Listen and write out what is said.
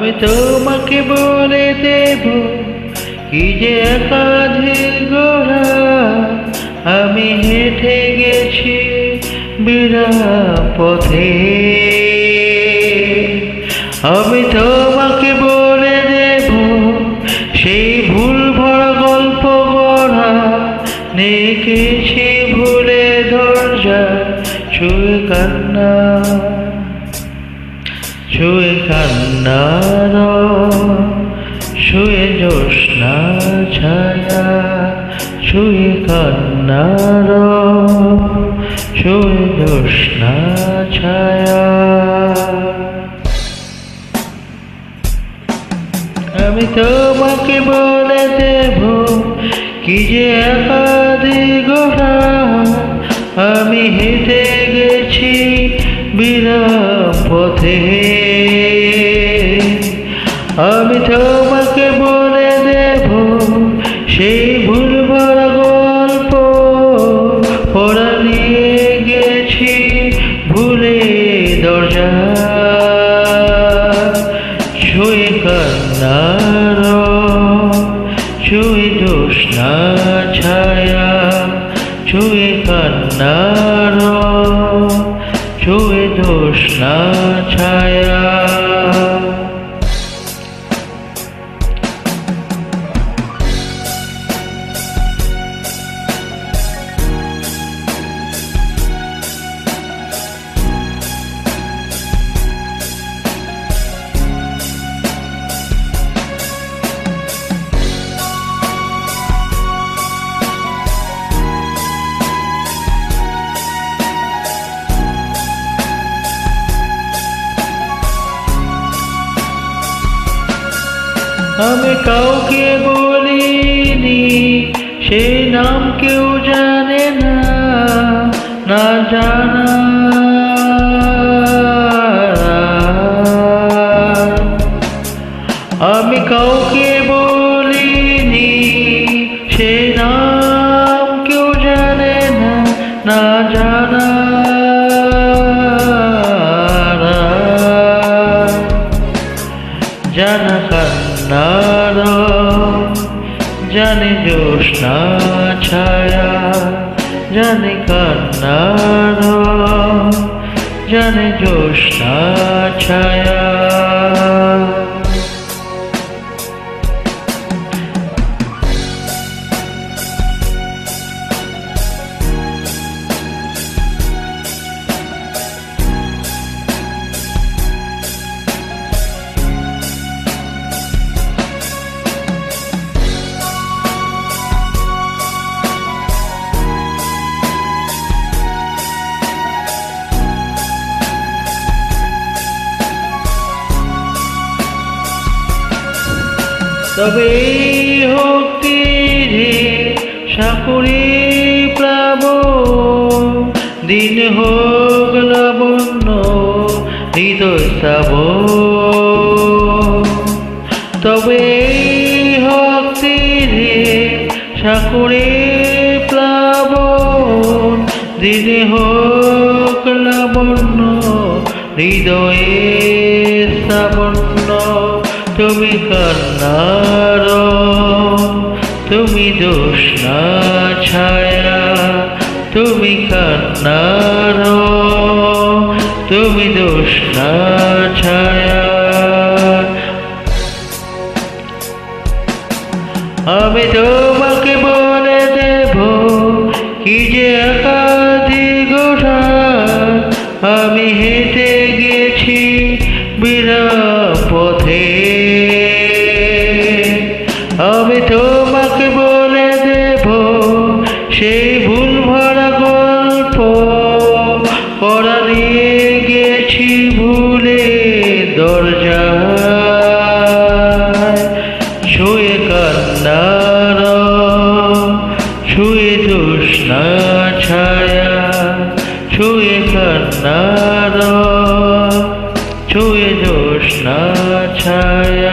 আমি তোমাকে বলে দেব কি যে একাধিক গোড়া, আমি হেঁটে গেছি বিরাম পথে। আমি তোমাকে বলে দেব সেই ভুল ভরা গল্প গড়া, নেকেছি ভুলে দরজা ছুঁয়ে কান্না, ছুঁয়ে কান্নার ছুঁয়ে জ্যোৎস্না ছায়া, ছুঁয়ে কান্নার ছুঁয়ে জ্যোৎস্না ছায়া। আমি তোমাকে বলে দেব কি যে একাধিক গোড়া, আমি হেঁটে গেছি বিরাম পথে। আমি তোমাকে বলে দেব সেই ভুল ভরা গল্প পড়া, নিয়ে গেছি ভুলে দরজা ছুঁয়ে কান্নার ছুঁয়ে জ্যোৎস্না ছায়া, ছুঁয়ে কান্নার ছুঁয়ে জ্যোৎস্না ছায়া। আমি কাউকে বলিনি, সে নাম কেউ জানে না, না জানা আমি কাউকে বলিনি, সে নাম কেউ জানে না, না জানা জানা কান্নার জানে জ্যোৎস্না ছায়া, জানে কান্নার জানে জ্যোৎস্না ছায়া। তবে হোকটি রে সাপুরি প্লাবন, দিন হোক লাবণ্য হৃদয় শ্রাবণ। তবে হোকটি রে সাপুরি প্লাবন, দিন হোক লাবণ্য হৃদয়ে শ্রাবণ্য। তুমি কান্নার তুমি জ্যোৎস্না ছায়া, তুমি কান্নার তুমি জ্যোৎস্না ছায়া। আমি তোমাকে বলে দেব কি যে একাধিক গোড়া, আমি হেঁটে গেছি বিরাম পথে। আমি তোমাকে বলে দেব সেই ভুল ভরা গল্প পড়া, নিয়ে গেছি ভুলে দরজা ছুঁয়ে কান্নার ছুঁয়ে জ্যোৎস্না ছায়া, ছুঁয়ে কান্নার ছুঁয়ে জ্যোৎস্না ছায়া।